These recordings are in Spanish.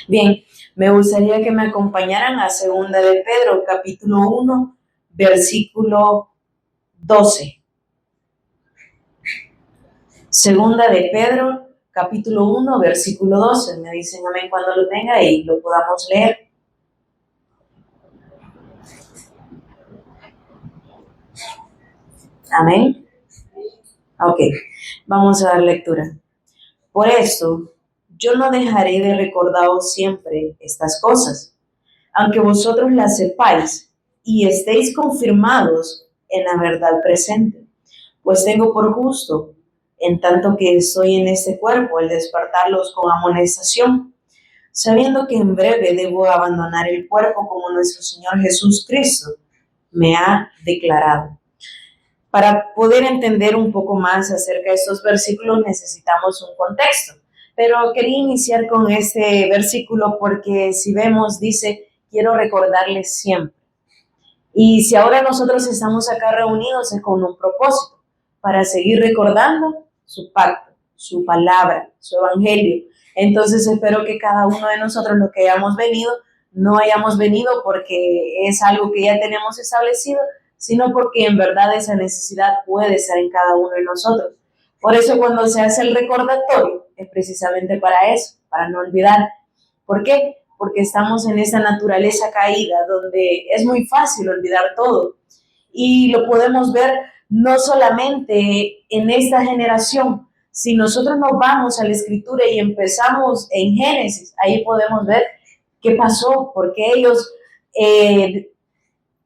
Bien, me gustaría que me acompañaran a Segunda de Pedro, capítulo 1, versículo 12. Segunda de Pedro, capítulo 1, versículo 12. Me dicen amén cuando lo tenga y lo podamos leer. Amén. Ok, vamos a dar lectura. Por esto, yo no dejaré de recordaros siempre estas cosas, aunque vosotros las sepáis y estéis confirmados en la verdad presente. Pues tengo por justo, en tanto que estoy en este cuerpo, el despertarlos con amonestación, sabiendo que en breve debo abandonar el cuerpo como nuestro Señor Jesús Cristo me ha declarado. Para poder entender un poco más acerca de estos versículos necesitamos un contexto. Pero quería iniciar con este versículo porque si vemos, dice, quiero recordarles siempre. Y si ahora nosotros estamos acá reunidos es con un propósito, para seguir recordando su pacto, su palabra, su evangelio. Entonces espero que cada uno de nosotros, los que hayamos venido, no hayamos venido porque es algo que ya tenemos establecido, sino porque en verdad esa necesidad puede estar en cada uno de nosotros. Por eso cuando se hace el recordatorio es precisamente para eso, para no olvidar. ¿Por qué? Porque estamos en esa naturaleza caída donde es muy fácil olvidar todo. Y lo podemos ver no solamente en esta generación. Si nosotros nos vamos a la escritura y empezamos en Génesis, ahí podemos ver qué pasó, porque ellos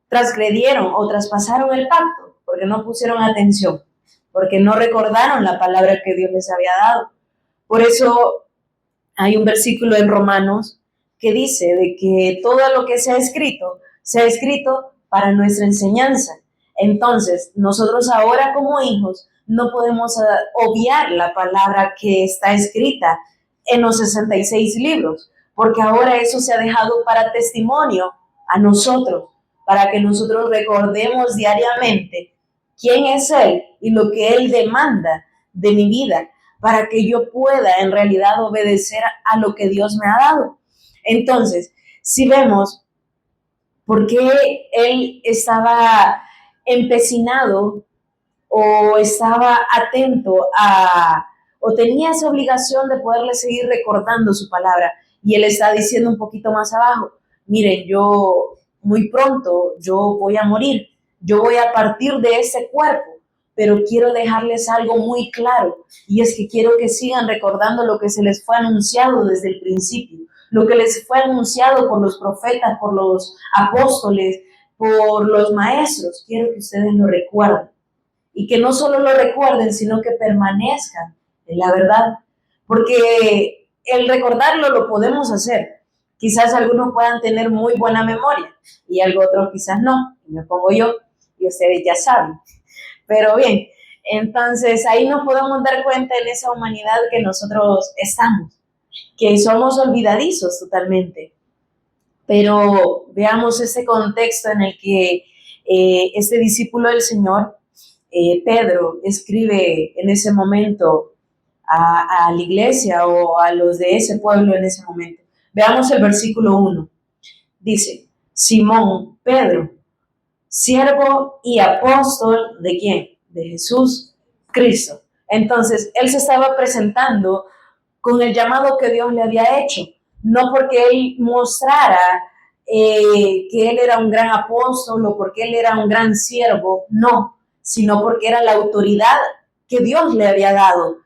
transgredieron o traspasaron el pacto, porque no pusieron atención, porque no recordaron la palabra que Dios les había dado. Por eso hay un versículo en Romanos que dice de que todo lo que se ha escrito para nuestra enseñanza. Entonces, nosotros ahora como hijos no podemos obviar la palabra que está escrita en los 66 libros, porque ahora eso se ha dejado para testimonio a nosotros, para que nosotros recordemos diariamente quién es Él y lo que Él demanda de mi vida, para que yo pueda en realidad obedecer a lo que Dios me ha dado. Entonces, si vemos por qué Él estaba empecinado o estaba atento o tenía esa obligación de poderle seguir recordando su palabra, y Él está diciendo un poquito más abajo, miren, yo muy pronto, yo voy a morir, yo voy a partir de ese cuerpo, pero quiero dejarles algo muy claro, y es que quiero que sigan recordando lo que se les fue anunciado desde el principio, lo que les fue anunciado por los profetas, por los apóstoles, por los maestros. Quiero que ustedes lo recuerden, y que no solo lo recuerden, sino que permanezcan en la verdad, porque el recordarlo lo podemos hacer. Quizás algunos puedan tener muy buena memoria y algo otro quizás no, y me pongo yo, y ustedes ya saben. Pero bien, entonces ahí nos podemos dar cuenta en esa humanidad que nosotros estamos, que somos olvidadizos totalmente. Pero veamos ese contexto en el que este discípulo del Señor, Pedro, escribe en ese momento a la iglesia o a los de ese pueblo en ese momento. Veamos el versículo 1. Dice, Simón, Pedro, siervo y apóstol ¿de quién? De Jesús Cristo. Entonces, él se estaba presentando con el llamado que Dios le había hecho, no porque él mostrara que él era un gran apóstol o porque él era un gran siervo, no, sino porque era la autoridad que Dios le había dado.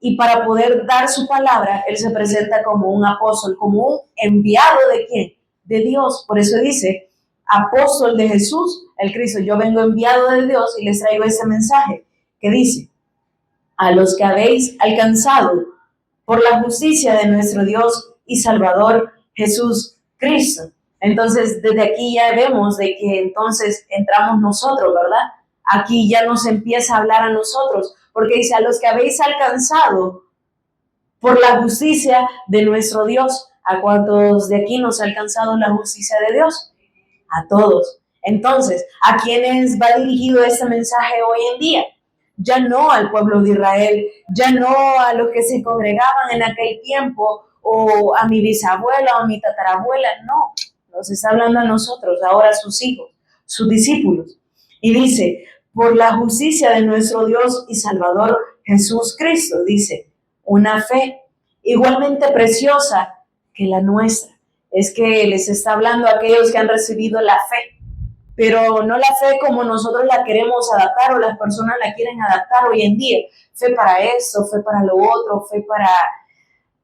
Y para poder dar su palabra, él se presenta como un apóstol, como un enviado ¿de quién? De Dios. Por eso dice, apóstol de Jesús, el Cristo. Yo vengo enviado de Dios y les traigo este mensaje que dice, a los que habéis alcanzado por la justicia de nuestro Dios y Salvador Jesús Cristo. Entonces, desde aquí ya vemos de que entonces entramos nosotros, ¿verdad? Aquí ya nos empieza a hablar a nosotros, porque dice, a los que habéis alcanzado por la justicia de nuestro Dios. ¿A cuántos de aquí nos ha alcanzado la justicia de Dios? A todos. Entonces, ¿a quiénes va dirigido este mensaje hoy en día? Ya no al pueblo de Israel, ya no a los que se congregaban en aquel tiempo o a mi bisabuela o a mi tatarabuela, no, nos está hablando a nosotros, ahora a sus hijos, sus discípulos. Y dice, por la justicia de nuestro Dios y Salvador Jesús Cristo, dice, una fe igualmente preciosa que la nuestra. Es que les está hablando a aquellos que han recibido la fe, pero no la fe como nosotros la queremos adaptar o las personas la quieren adaptar hoy en día. Fe para esto, fe para lo otro, fe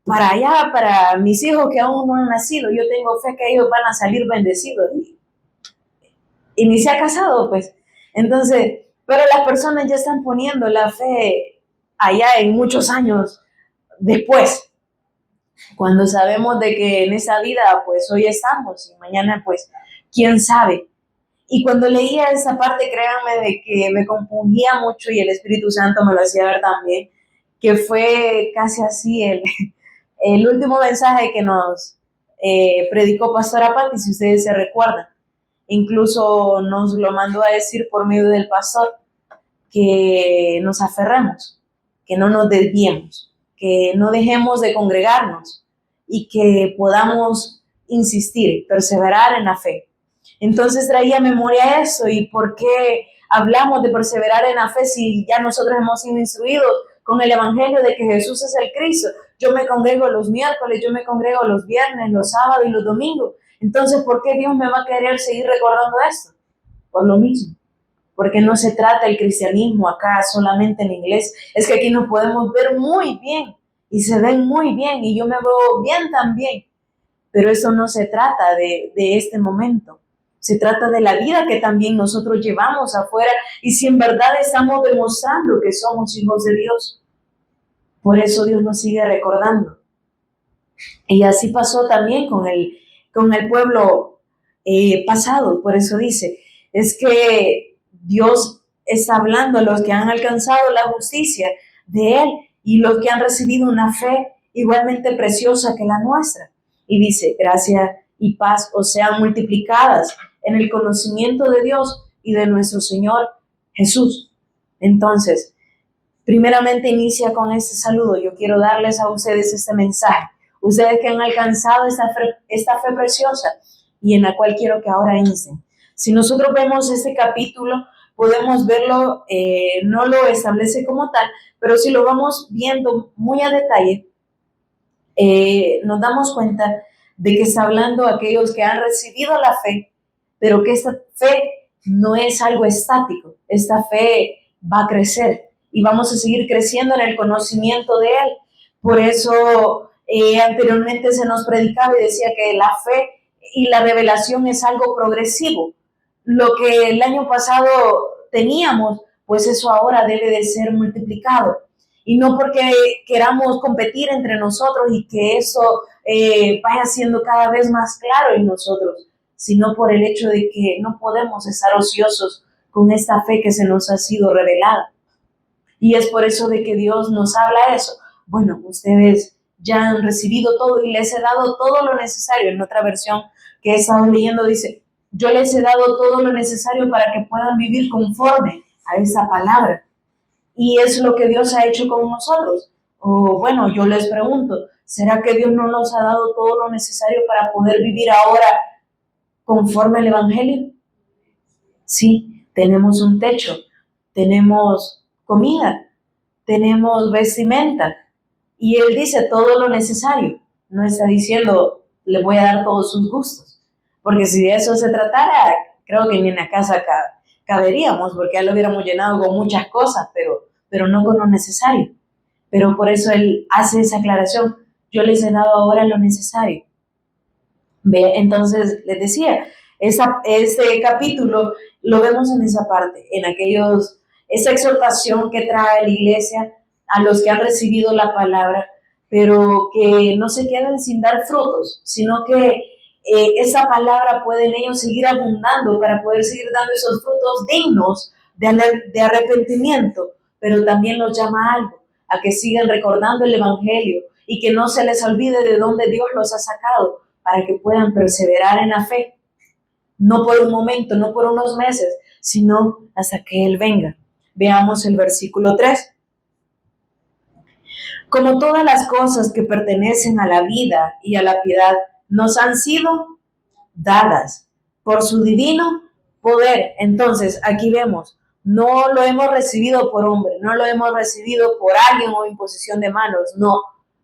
para allá, para mis hijos que aún no han nacido. Yo tengo fe que ellos van a salir bendecidos. Y ni se ha casado, pues. Entonces, pero las personas ya están poniendo la fe allá en muchos años después, cuando sabemos de que en esa vida, pues hoy estamos y mañana, pues, quién sabe. Y cuando leía esa parte, créanme de que me confundía mucho y el Espíritu Santo me lo hacía ver también, que fue casi así el último mensaje que nos predicó Pastora Patti, si ustedes se recuerdan. Incluso nos lo mandó a decir por medio del pastor, que nos aferremos, que no nos desviemos, que no dejemos de congregarnos y que podamos insistir, perseverar en la fe. Entonces traía a memoria eso y por qué hablamos de perseverar en la fe si ya nosotros hemos sido instruidos con el evangelio de que Jesús es el Cristo. Yo me congrego los miércoles, yo me congrego los viernes, los sábados y los domingos. Entonces, ¿por qué Dios me va a querer seguir recordando esto? Por lo mismo. Porque no se trata el cristianismo acá solamente en inglés. Es que aquí nos podemos ver muy bien y se ven muy bien y yo me veo bien también. Pero eso no se trata de este momento. Se trata de la vida que también nosotros llevamos afuera y si en verdad estamos demostrando que somos hijos de Dios. Por eso Dios nos sigue recordando. Y así pasó también con el pueblo pasado. Por eso dice, es que Dios está hablando a los que han alcanzado la justicia de Él y los que han recibido una fe igualmente preciosa que la nuestra. Y dice, gracia y paz os sean multiplicadas en el conocimiento de Dios y de nuestro Señor Jesús. Entonces, primeramente inicia con este saludo. Yo quiero darles a ustedes este mensaje. Ustedes que han alcanzado esta fe preciosa y en la cual quiero que ahora insten. Si nosotros vemos este capítulo, podemos verlo, no lo establece como tal, pero si lo vamos viendo muy a detalle, nos damos cuenta de que está hablando a aquellos que han recibido la fe, pero que esta fe no es algo estático, esta fe va a crecer y vamos a seguir creciendo en el conocimiento de Él. Por eso anteriormente se nos predicaba y decía que la fe y la revelación es algo progresivo. Lo que el año pasado teníamos, pues eso ahora debe de ser multiplicado. Y no porque queramos competir entre nosotros y que eso vaya siendo cada vez más claro en nosotros, sino por el hecho de que no podemos estar ociosos con esta fe que se nos ha sido revelada. Y es por eso de que Dios nos habla eso. Bueno, ustedes ya han recibido todo y les he dado todo lo necesario. En otra versión que he estado leyendo dice, yo les he dado todo lo necesario para que puedan vivir conforme a esa palabra. Y es lo que Dios ha hecho con nosotros. O bueno, yo les pregunto, ¿será que Dios no nos ha dado todo lo necesario para poder vivir ahora conforme al Evangelio? Sí, tenemos un techo, tenemos comida, tenemos vestimenta. Y Él dice todo lo necesario. No está diciendo, le voy a dar todos sus gustos. Porque si de eso se tratara, creo que ni en la casa caberíamos, porque ya lo hubiéramos llenado con muchas cosas, pero no con lo necesario. Pero por eso Él hace esa aclaración. Yo les he dado ahora lo necesario. ¿Ve? Entonces, les decía, este capítulo lo vemos en esa parte, en esa exhortación que trae la iglesia a los que han recibido la palabra, pero que no se queden sin dar frutos, sino que esa palabra puede en ellos seguir abundando para poder seguir dando esos frutos dignos de arrepentimiento, pero también los llama a algo, a que sigan recordando el Evangelio y que no se les olvide de dónde Dios los ha sacado para que puedan perseverar en la fe, no por un momento, no por unos meses, sino hasta que Él venga. Veamos el versículo 3. Como todas las cosas que pertenecen a la vida y a la piedad nos han sido dadas por su divino poder. Entonces, aquí vemos, no lo hemos recibido por hombre, no lo hemos recibido por alguien o imposición de manos, no,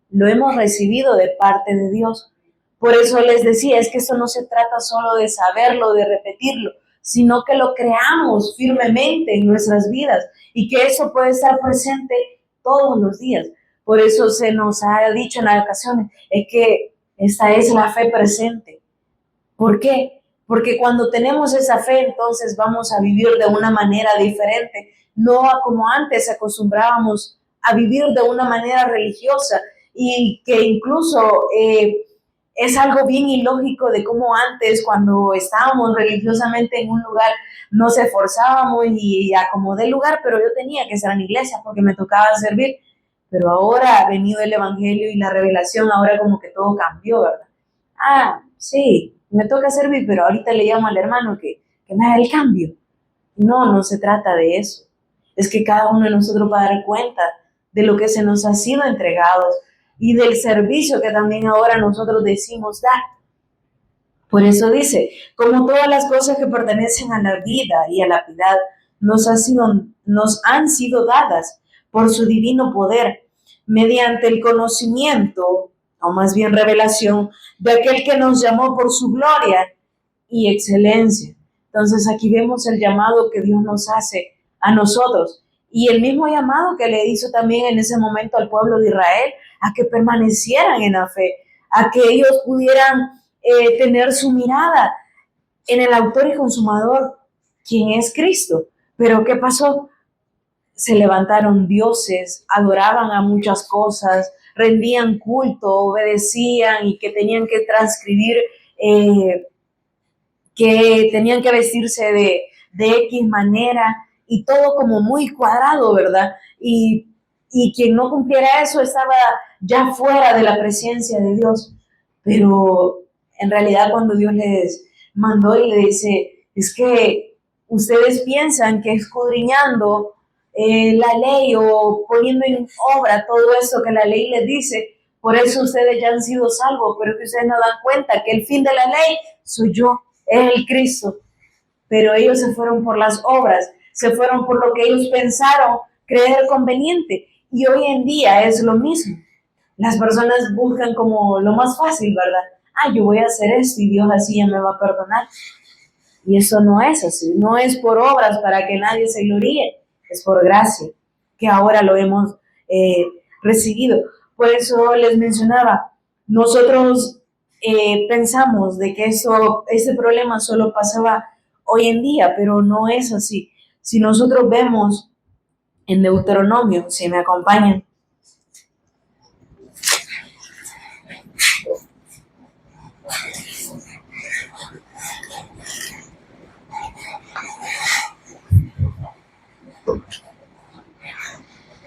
lo hemos recibido de parte de Dios. Por eso les decía, es que esto no se trata solo de saberlo, de repetirlo, sino que lo creamos firmemente en nuestras vidas y que eso puede estar presente todos los días. Por eso se nos ha dicho en las ocasiones, es que esta es la fe presente. ¿Por qué? Porque cuando tenemos esa fe, entonces vamos a vivir de una manera diferente, no como antes acostumbrábamos a vivir de una manera religiosa y que incluso es algo bien ilógico de cómo antes, cuando estábamos religiosamente en un lugar, nos esforzábamos y acomodé el lugar, pero yo tenía que estar en la iglesia porque me tocaba servir. Pero ahora ha venido el evangelio y la revelación, ahora como que todo cambió, ¿verdad? Ah, sí, me toca servir, pero ahorita le llamo al hermano que me haga el cambio. No, no se trata de eso. Es que cada uno de nosotros va a dar cuenta de lo que se nos ha sido entregado y del servicio que también ahora nosotros decimos dar. Por eso dice, como todas las cosas que pertenecen a la vida y a la piedad nos han sido dadas por su divino poder, mediante el conocimiento, o más bien revelación, de aquel que nos llamó por su gloria y excelencia. Entonces aquí vemos el llamado que Dios nos hace a nosotros y el mismo llamado que le hizo también en ese momento al pueblo de Israel a que permanecieran en la fe, a que ellos pudieran tener su mirada en el autor y consumador, quien es Cristo. Pero ¿qué pasó? Se levantaron dioses, adoraban a muchas cosas, rendían culto, obedecían y que tenían que transcribir, que tenían que vestirse de X manera y todo como muy cuadrado, ¿verdad? Y quien no cumpliera eso estaba ya fuera de la presencia de Dios. Pero en realidad cuando Dios les mandó y le dice, es que ustedes piensan que escudriñando la ley o poniendo en obra todo eso que la ley les dice, por eso ustedes ya han sido salvos, pero que ustedes no dan cuenta que el fin de la ley soy yo, es el Cristo. Pero ellos se fueron por las obras, se fueron por lo que ellos pensaron creer conveniente. Y hoy en día es lo mismo. Las personas buscan como lo más fácil, ¿verdad? Yo voy a hacer esto y Dios así ya me va a perdonar. Y eso no es así, no es por obras para que nadie se gloríe, es por gracia, que ahora lo hemos recibido. Por eso les mencionaba, nosotros pensamos de que ese problema solo pasaba hoy en día, pero no es así. Si nosotros vemos en Deuteronomio, si me acompañan,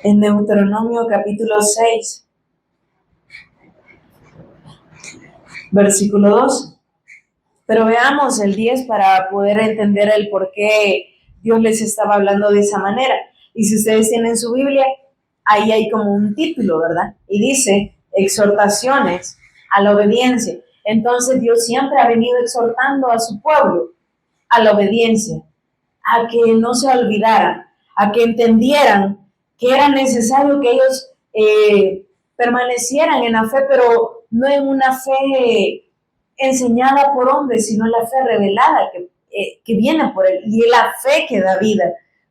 en Deuteronomio capítulo 6, versículo 2. Pero veamos el 10 para poder entender el por qué Dios les estaba hablando de esa manera. Y si ustedes tienen su Biblia, ahí hay como un título, ¿verdad? Y dice, exhortaciones a la obediencia. Entonces Dios siempre ha venido exhortando a su pueblo a la obediencia, a que no se olvidaran, a que entendieran que era necesario que ellos permanecieran en la fe, pero no en una fe enseñada por hombres, sino la fe revelada que viene por él, y la fe que da vida,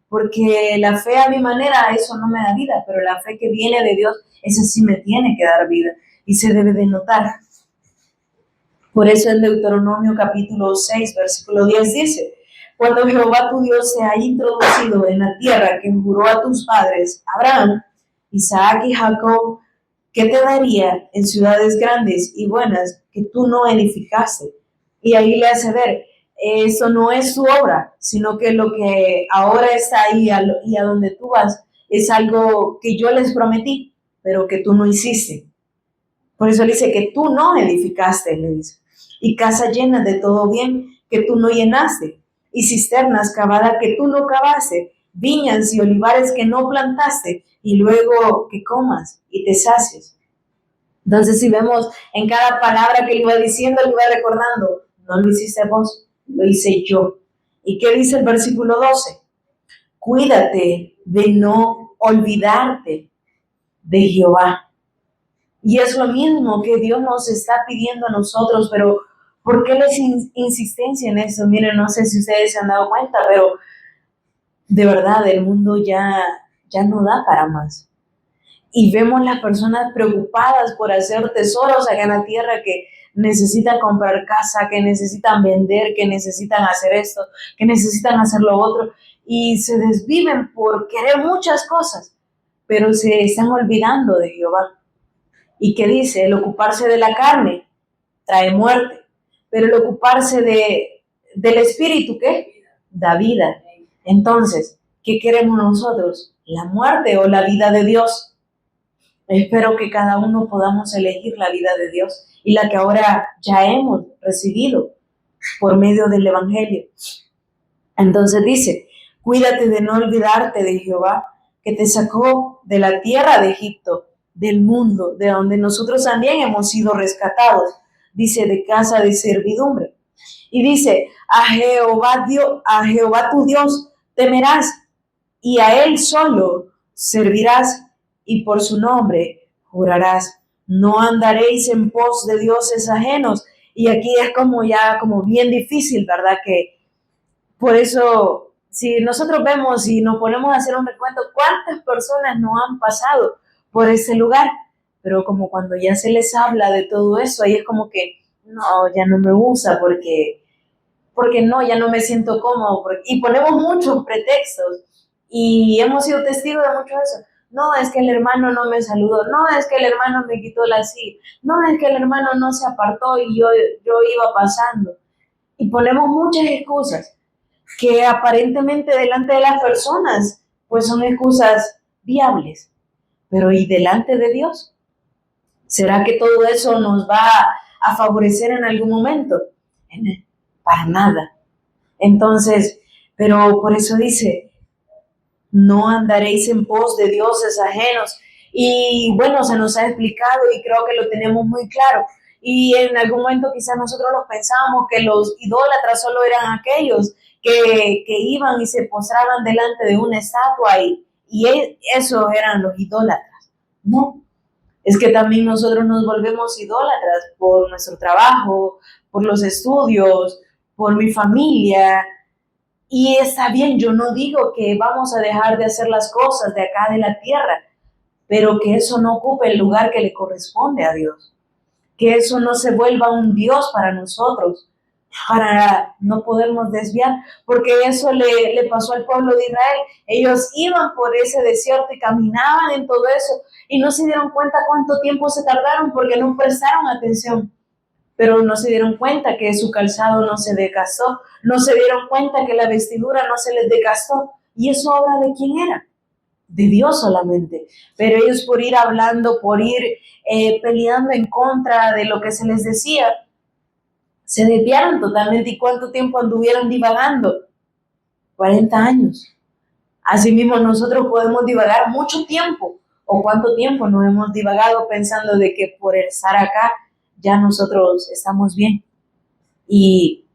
porque la fe a mi manera, eso no me da vida, pero la fe que viene de Dios, esa sí me tiene que dar vida, y se debe de notar. Por eso en Deuteronomio capítulo 6, versículo 10 dice, cuando Jehová tu Dios se ha introducido en la tierra que juró a tus padres, Abraham, Isaac y Jacob, ¿qué te daría en ciudades grandes y buenas que tú no edificaste? Y ahí le hace ver, eso no es su obra, sino que lo que ahora está ahí y a donde tú vas es algo que yo les prometí, pero que tú no hiciste. Por eso le dice que tú no edificaste, le dice. Y casa llena de todo bien que tú no llenaste. Y cisternas cavadas que tú no cavaste. viñas y olivares que no plantaste, y luego que comas y te sacies. Entonces, si vemos en cada palabra que le iba diciendo, le iba recordando, no lo hiciste vos, lo hice yo. ¿Y qué dice el versículo 12? Cuídate de no olvidarte de Jehová. Y es lo mismo que Dios nos está pidiendo a nosotros, pero ¿por qué les insistencia en eso? Miren, no sé si ustedes se han dado cuenta, pero de verdad el mundo ya no da para más. Y vemos las personas preocupadas por hacer tesoros acá en la tierra, que necesitan comprar casa, que necesitan vender, que necesitan hacer esto, que necesitan hacer lo otro, y se desviven por querer muchas cosas, pero se están olvidando de Jehová. ¿Y qué dice? El ocuparse de la carne trae muerte, pero el ocuparse del espíritu, ¿qué? Da vida. Entonces, ¿qué queremos nosotros? ¿La muerte o la vida de Dios? Espero que cada uno podamos elegir la vida de Dios y la que ahora ya hemos recibido por medio del Evangelio. Entonces dice, cuídate de no olvidarte de Jehová, que te sacó de la tierra de Egipto, del mundo, de donde nosotros también hemos sido rescatados, dice, de casa de servidumbre. Y dice, a Jehová tu Dios temerás, y a él solo servirás, y por su nombre jurarás. No andaréis en pos de dioses ajenos. Y aquí es como bien difícil, ¿verdad? Que por eso, si nosotros vemos y nos ponemos a hacer un recuento, ¿cuántas personas no han pasado por ese lugar? Pero como cuando ya se les habla de todo eso, ahí es como que, no, ya no me gusta porque no, ya no me siento cómodo. Y ponemos muchos pretextos y hemos sido testigos de mucho de eso. No, es que el hermano no me saludó, no, es que el hermano me quitó la silla, no, es que el hermano no se apartó y yo iba pasando. Y ponemos muchas excusas que aparentemente delante de las personas pues son excusas viables, pero ¿y delante de Dios? ¿Será que todo eso nos va a favorecer en algún momento? Para nada. Entonces, pero por eso dice, no andaréis en pos de dioses ajenos. Y bueno, se nos ha explicado y creo que lo tenemos muy claro. Y en algún momento quizás nosotros lo pensábamos que los idólatras solo eran aquellos que iban y se postraban delante de una estatua y esos eran los idólatras. No, es que también nosotros nos volvemos idólatras por nuestro trabajo, por los estudios, por mi familia. Y está bien, yo no digo que vamos a dejar de hacer las cosas de acá de la tierra, pero que eso no ocupe el lugar que le corresponde a Dios. Que eso no se vuelva un Dios para nosotros, para no podernos desviar, porque eso le pasó al pueblo de Israel. Ellos iban por ese desierto y caminaban en todo eso y no se dieron cuenta cuánto tiempo se tardaron porque no prestaron atención. Pero no se dieron cuenta que su calzado no se desgastó, no se dieron cuenta que la vestidura no se les desgastó. ¿Y eso obra de quién era? De Dios solamente. Pero ellos por ir hablando, por ir peleando en contra de lo que se les decía, se desviaron totalmente. ¿Y cuánto tiempo anduvieron divagando? 40 años. Asimismo, nosotros podemos divagar mucho tiempo. ¿O cuánto tiempo nos hemos divagado pensando de que por estar acá ya nosotros estamos bien? Y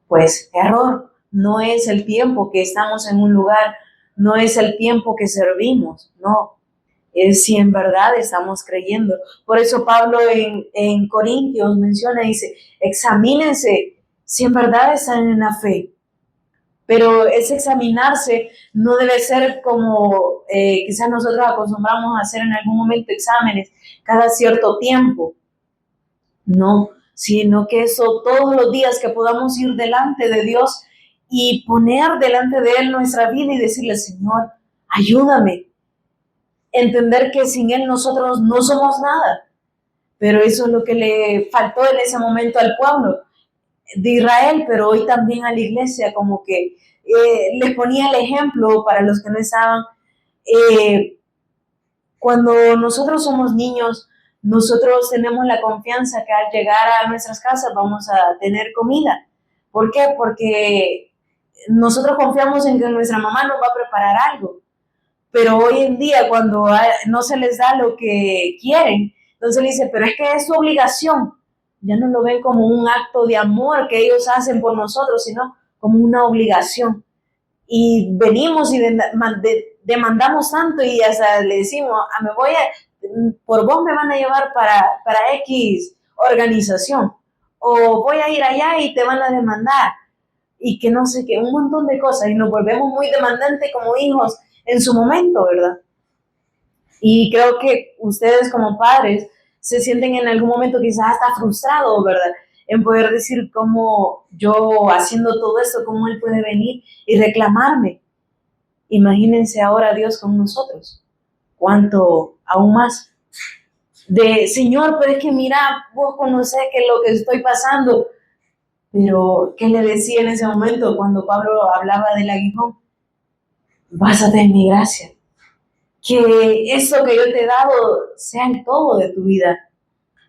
pues error, no es el tiempo que estamos en un lugar, no es el tiempo que servimos, no, es si en verdad estamos creyendo. Por eso Pablo en Corintios menciona, dice, examínense si en verdad están en la fe. Pero ese examinarse no debe ser como quizás nosotros acostumbramos a hacer en algún momento exámenes cada cierto tiempo. No, sino que eso todos los días que podamos ir delante de Dios y poner delante de Él nuestra vida y decirle, Señor, ayúdame. Entender que sin Él nosotros no somos nada. Pero eso es lo que le faltó en ese momento al pueblo de Israel, pero hoy también a la iglesia, como que les ponía el ejemplo para los que no estaban. Cuando nosotros somos niños, nosotros tenemos la confianza que al llegar a nuestras casas vamos a tener comida. ¿Por qué? Porque nosotros confiamos en que nuestra mamá nos va a preparar algo, pero hoy en día cuando no se les da lo que quieren, entonces le dice, pero es que es su obligación. Ya no lo ven como un acto de amor que ellos hacen por nosotros, sino como una obligación. Y venimos y demandamos tanto y hasta le decimos, por vos me van a llevar para X organización, o voy a ir allá y te van a demandar, y que no sé qué, un montón de cosas, y nos volvemos muy demandantes como hijos en su momento, ¿verdad? Y creo que ustedes como padres se sienten en algún momento quizás hasta frustrados, ¿verdad? En poder decir cómo yo haciendo todo esto, cómo Él puede venir y reclamarme. Imagínense ahora Dios con nosotros. Cuánto aún más. De, Señor, pero es que mira, vos conocés que lo que estoy pasando. Pero, ¿qué le decía en ese momento cuando Pablo hablaba del aguijón? Básate en mi gracia. Que eso que yo te he dado sea el todo de tu vida.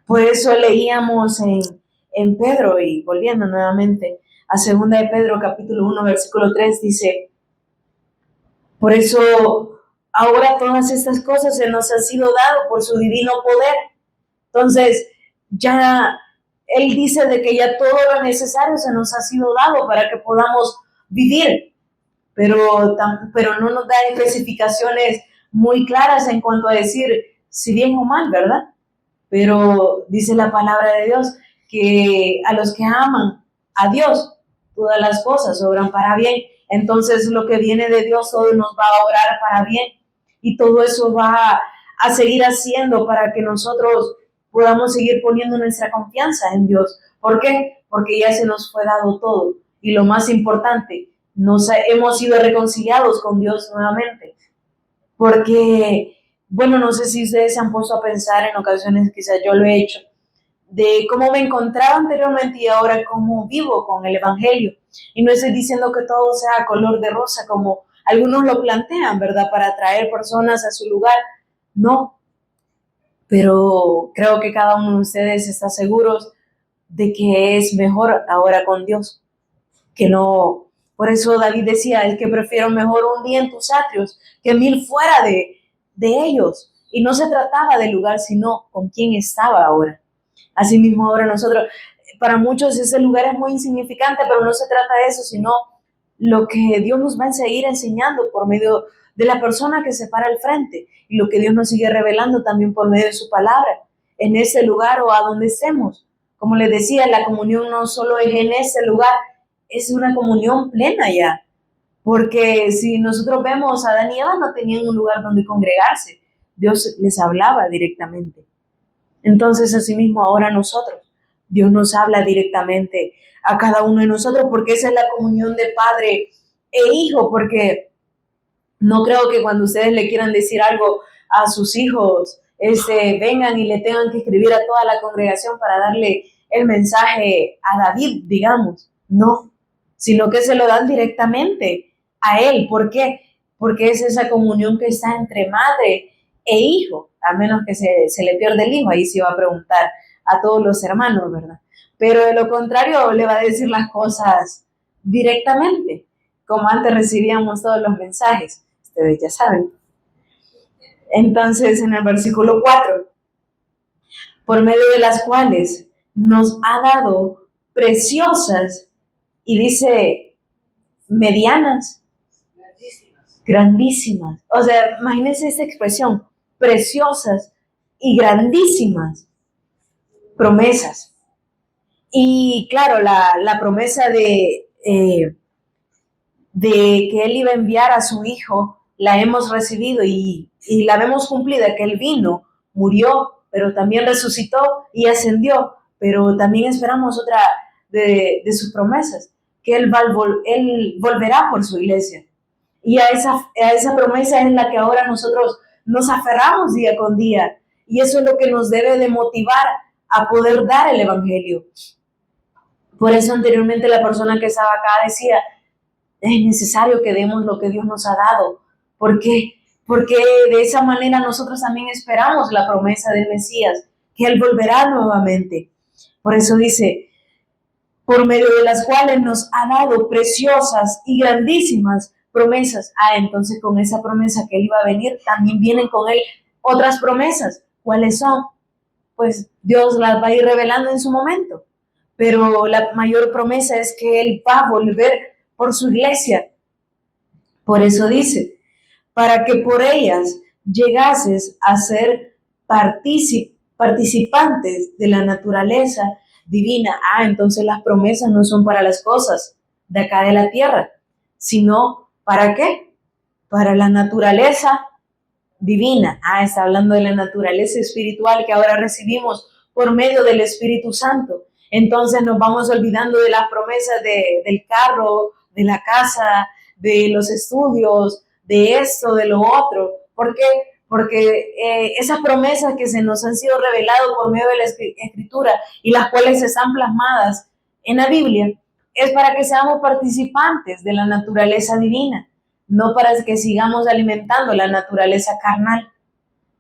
Por eso leíamos en Pedro, y volviendo nuevamente a 2 de Pedro capítulo 1 versículo 3, dice, por eso ahora todas estas cosas se nos han sido dado por su divino poder. Entonces, ya Él dice de que ya todo lo necesario se nos ha sido dado para que podamos vivir, pero no nos da especificaciones muy claras en cuanto a decir si bien o mal, ¿verdad? Pero dice la palabra de Dios que a los que aman a Dios, todas las cosas obran para bien. Entonces lo que viene de Dios todo nos va a obrar para bien, y todo eso va a seguir haciendo para que nosotros podamos seguir poniendo nuestra confianza en Dios. ¿Por qué? Porque ya se nos fue dado todo, y lo más importante, hemos sido reconciliados con Dios nuevamente. Porque, bueno, no sé si ustedes se han puesto a pensar en ocasiones, quizás yo lo he hecho, de cómo me encontraba anteriormente y ahora cómo vivo con el Evangelio. Y no estoy diciendo que todo sea color de rosa como algunos lo plantean, ¿verdad? Para atraer personas a su lugar. No, pero creo que cada uno de ustedes está seguros de que es mejor ahora con Dios, que no. Por eso David decía, es que prefiero mejor un día en tus atrios que 1000 fuera de ellos. Y no se trataba del lugar, sino con quién estaba ahora. Asimismo ahora nosotros, para muchos ese lugar es muy insignificante, pero no se trata de eso, sino lo que Dios nos va a seguir enseñando por medio de la persona que se para al frente, y lo que Dios nos sigue revelando también por medio de su palabra, en ese lugar o a donde estemos. Como les decía, la comunión no solo es en ese lugar, es una comunión plena ya. Porque si nosotros vemos, Adán y Eva no tenían un lugar donde congregarse. Dios les hablaba directamente. Entonces, asimismo, ahora nosotros, Dios nos habla directamente a cada uno de nosotros, porque esa es la comunión de padre e hijo, porque no creo que cuando ustedes le quieran decir algo a sus hijos, vengan y le tengan que escribir a toda la congregación para darle el mensaje a David, digamos. No, sino que se lo dan directamente a él. ¿Por qué? Porque es esa comunión que está entre madre e hijo, a menos que se le pierda el hijo, ahí sí va a preguntar a todos los hermanos, ¿verdad? Pero de lo contrario le va a decir las cosas directamente, como antes recibíamos todos los mensajes, ustedes ya saben. Entonces, en el versículo 4, por medio de las cuales nos ha dado preciosas, y dice medianas, grandísimas. O sea, imagínense esta expresión, preciosas y grandísimas promesas. Y claro, la promesa de que Él iba a enviar a su Hijo, la hemos recibido y la vemos cumplida, que Él vino, murió, pero también resucitó y ascendió. Pero también esperamos otra de sus promesas, que Él volverá por su iglesia. Y a esa promesa es la que ahora nosotros nos aferramos día con día. Y eso es lo que nos debe de motivar a poder dar el Evangelio. Por eso anteriormente la persona que estaba acá decía, es necesario que demos lo que Dios nos ha dado. ¿Por qué? Porque de esa manera nosotros también esperamos la promesa del Mesías, que Él volverá nuevamente. Por eso dice, por medio de las cuales nos ha dado preciosas y grandísimas promesas. Entonces con esa promesa que Él iba a venir, también vienen con Él otras promesas. ¿Cuáles son? Pues Dios las va a ir revelando en su momento. Pero la mayor promesa es que Él va a volver por su iglesia. Por eso dice, para que por ellas llegases a ser participantes de la naturaleza divina. Entonces las promesas no son para las cosas de acá de la tierra, sino ¿para qué? Para la naturaleza divina. Está hablando de la naturaleza espiritual que ahora recibimos por medio del Espíritu Santo. Entonces nos vamos olvidando de las promesas del carro, de la casa, de los estudios, de esto, de lo otro. ¿Por qué? Porque esas promesas que se nos han sido reveladas por medio de la Escritura y las cuales están plasmadas en la Biblia, es para que seamos participantes de la naturaleza divina, no para que sigamos alimentando la naturaleza carnal.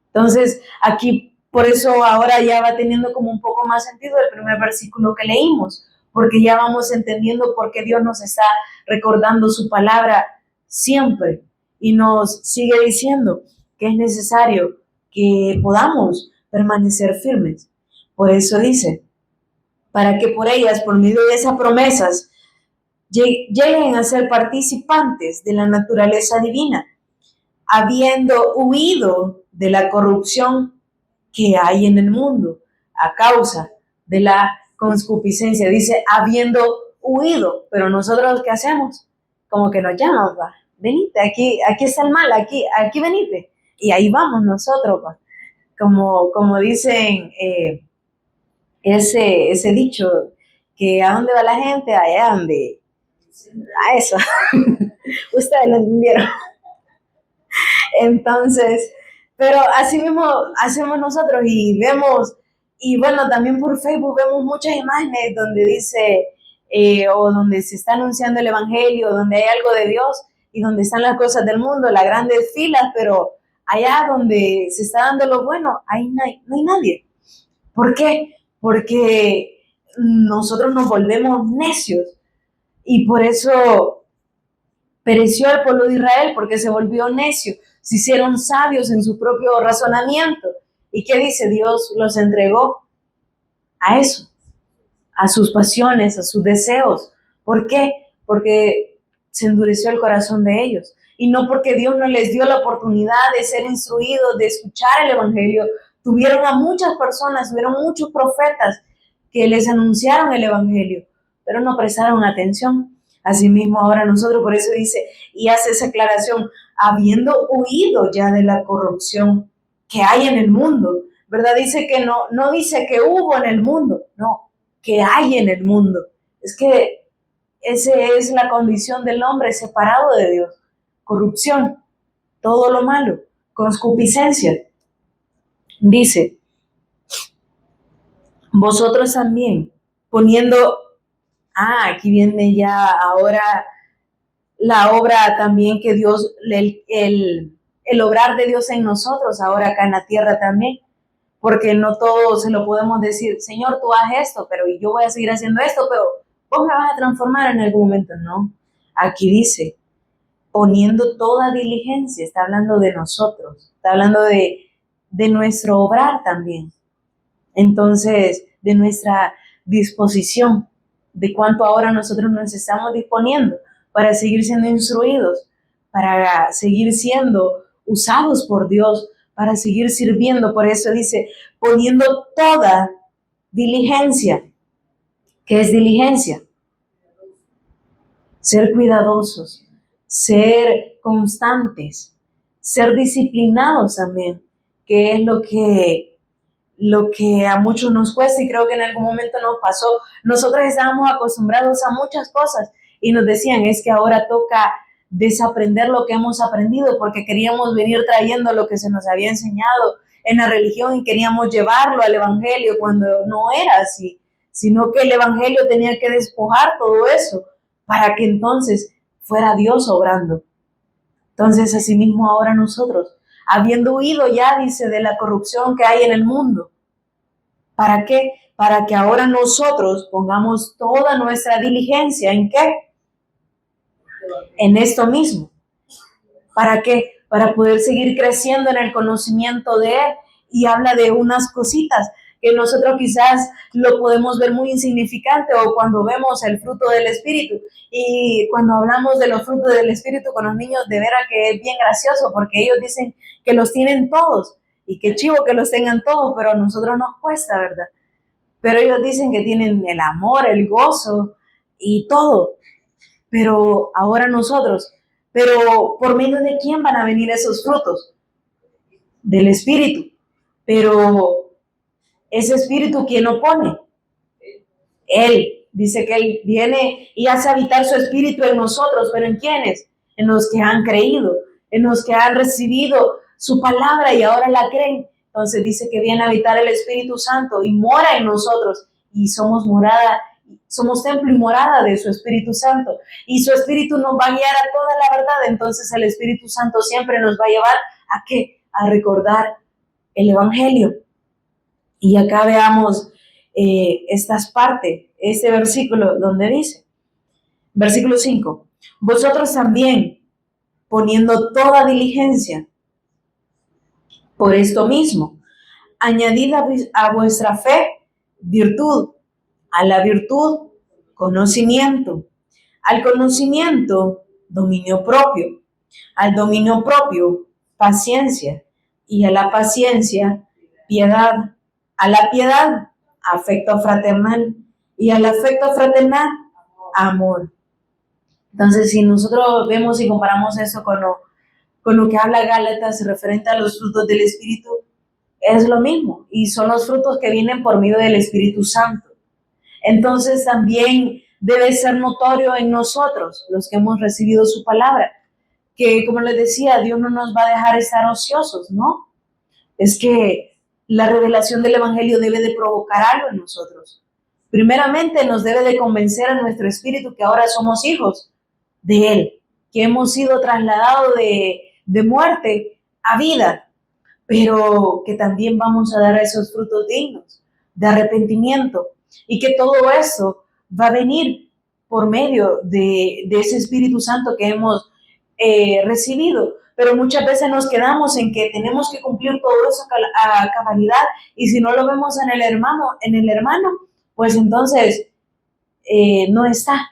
Entonces, aquí, por eso ahora ya va teniendo como un poco más sentido el primer versículo que leímos, porque ya vamos entendiendo por qué Dios nos está recordando su palabra siempre y nos sigue diciendo que es necesario que podamos permanecer firmes. Por eso dice, para que por ellas, por medio de esas promesas, lleguen a ser participantes de la naturaleza divina, habiendo huido de la corrupción que hay en el mundo a causa de la concupiscencia. Dice, habiendo huido, pero nosotros ¿qué hacemos? Como que nos llaman, venite, aquí está el mal, aquí venite. Y ahí vamos nosotros, como dicen ese dicho, que ¿a dónde va la gente? Allá donde, a eso. Ustedes lo entendieron. Entonces, pero así mismo hacemos nosotros y vemos, y bueno, también por Facebook vemos muchas imágenes donde dice, o donde se está anunciando el Evangelio, donde hay algo de Dios y donde están las cosas del mundo, las grandes filas, pero allá donde se está dando lo bueno, ahí no hay nadie. ¿Por qué? Porque nosotros nos volvemos necios y por eso pereció el pueblo de Israel, porque se volvió necio, se hicieron sabios en su propio razonamiento. ¿Y qué dice? Dios los entregó a eso, a sus pasiones, a sus deseos. ¿Por qué? Porque se endureció el corazón de ellos. Y no porque Dios no les dio la oportunidad de ser instruidos, de escuchar el Evangelio. Tuvieron a muchas personas, tuvieron muchos profetas que les anunciaron el Evangelio, pero no prestaron atención. Asimismo ahora nosotros, por eso dice, y hace esa aclaración, habiendo huido ya de la corrupción que hay en el mundo, ¿verdad? Dice que no dice que hubo en el mundo, no, que hay en el mundo. Es que esa es la condición del hombre separado de Dios. Corrupción, todo lo malo, concupiscencia. Dice, vosotros también, poniendo, aquí viene ya ahora la obra también que Dios, el obrar de Dios en nosotros, ahora acá en la tierra también, porque no todo se lo podemos decir, Señor, tú haz esto, pero yo voy a seguir haciendo esto, pero vos me vas a transformar en algún momento, no. Aquí dice, poniendo toda diligencia, está hablando de nosotros, está hablando de nuestro obrar también. Entonces, de nuestra disposición, de cuánto ahora nosotros nos estamos disponiendo para seguir siendo instruidos, para seguir siendo usados por Dios, para seguir sirviendo. Por eso dice, poniendo toda diligencia. ¿Qué es diligencia? Ser cuidadosos, ser constantes, ser disciplinados también, que es lo que a muchos nos cuesta y creo que en algún momento nos pasó. Nosotros estábamos acostumbrados a muchas cosas y nos decían, es que ahora toca desaprender lo que hemos aprendido porque queríamos venir trayendo lo que se nos había enseñado en la religión y queríamos llevarlo al Evangelio cuando no era así, sino que el Evangelio tenía que despojar todo eso para que entonces fuera Dios obrando. Entonces, asimismo ahora nosotros, habiendo huido ya, dice, de la corrupción que hay en el mundo. ¿Para qué? para que ahora nosotros pongamos toda nuestra diligencia ¿en qué? En esto mismo. ¿Para qué? Para poder seguir creciendo en el conocimiento de Él. Y habla de unas cositas que nosotros quizás lo podemos ver muy insignificante, o cuando vemos el fruto del Espíritu. Y cuando hablamos de los frutos del Espíritu con los niños, de veras que es bien gracioso, porque ellos dicen que los tienen todos, y qué chivo que los tengan todos, pero a nosotros nos cuesta, ¿verdad? Pero ellos dicen que tienen el amor, el gozo y todo. Pero ahora nosotros, pero ¿por medio de quién van a venir esos frutos? Del Espíritu. Pero ese Espíritu, ¿quién lo pone? Él. Dice que Él viene y hace habitar su Espíritu en nosotros, pero ¿en quiénes? En los que han creído, en los que han recibido su palabra y ahora la creen. Entonces dice que viene a habitar el Espíritu Santo y mora en nosotros, y somos morada, somos templo y morada de su Espíritu Santo, y su Espíritu nos va a guiar a toda la verdad. Entonces el Espíritu Santo siempre nos va a llevar ¿a qué? A recordar el Evangelio. Y acá veamos estas partes, este versículo donde dice, versículo 5, vosotros también, poniendo toda diligencia por esto mismo, añadid a vuestra fe virtud, a la virtud conocimiento, al conocimiento dominio propio, al dominio propio paciencia, y a la paciencia piedad, a la piedad afecto fraternal, y al afecto fraternal amor. Entonces, si nosotros vemos y comparamos eso con lo que habla Gálatas referente a los frutos del Espíritu, es lo mismo, y son los frutos que vienen por medio del Espíritu Santo. Entonces también debe ser notorio en nosotros, los que hemos recibido su palabra, que como les decía, Dios no nos va a dejar estar ociosos, ¿no? Es que la revelación del Evangelio debe de provocar algo en nosotros. Primeramente nos debe de convencer a nuestro espíritu que ahora somos hijos de Él, que hemos sido trasladados de muerte a vida, pero que también vamos a dar esos frutos dignos de arrepentimiento, y que todo eso va a venir por medio de ese Espíritu Santo que hemos recibido. Pero muchas veces nos quedamos en que tenemos que cumplir todo eso a cabalidad, y si no lo vemos en el hermano, pues entonces no está.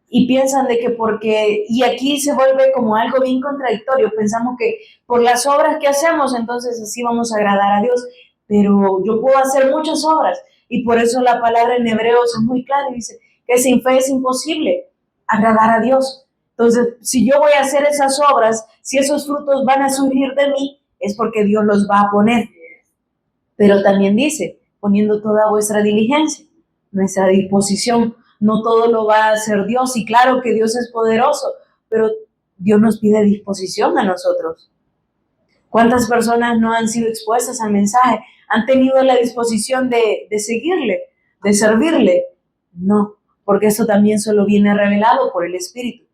Y piensan de que porque, y aquí se vuelve como algo bien contradictorio, pensamos que por las obras que hacemos, entonces así vamos a agradar a Dios, pero yo puedo hacer muchas obras, y por eso la palabra en Hebreos es muy clara y dice que sin fe es imposible agradar a Dios. Entonces, si yo voy a hacer esas obras, si esos frutos van a surgir de mí, es porque Dios los va a poner. Pero también dice, poniendo toda vuestra diligencia, nuestra disposición. No todo lo va a hacer Dios, y claro que Dios es poderoso, pero Dios nos pide disposición a nosotros. ¿Cuántas personas no han sido expuestas al mensaje? ¿Han tenido la disposición de seguirle, de servirle? No, porque eso también solo viene revelado por el Espíritu.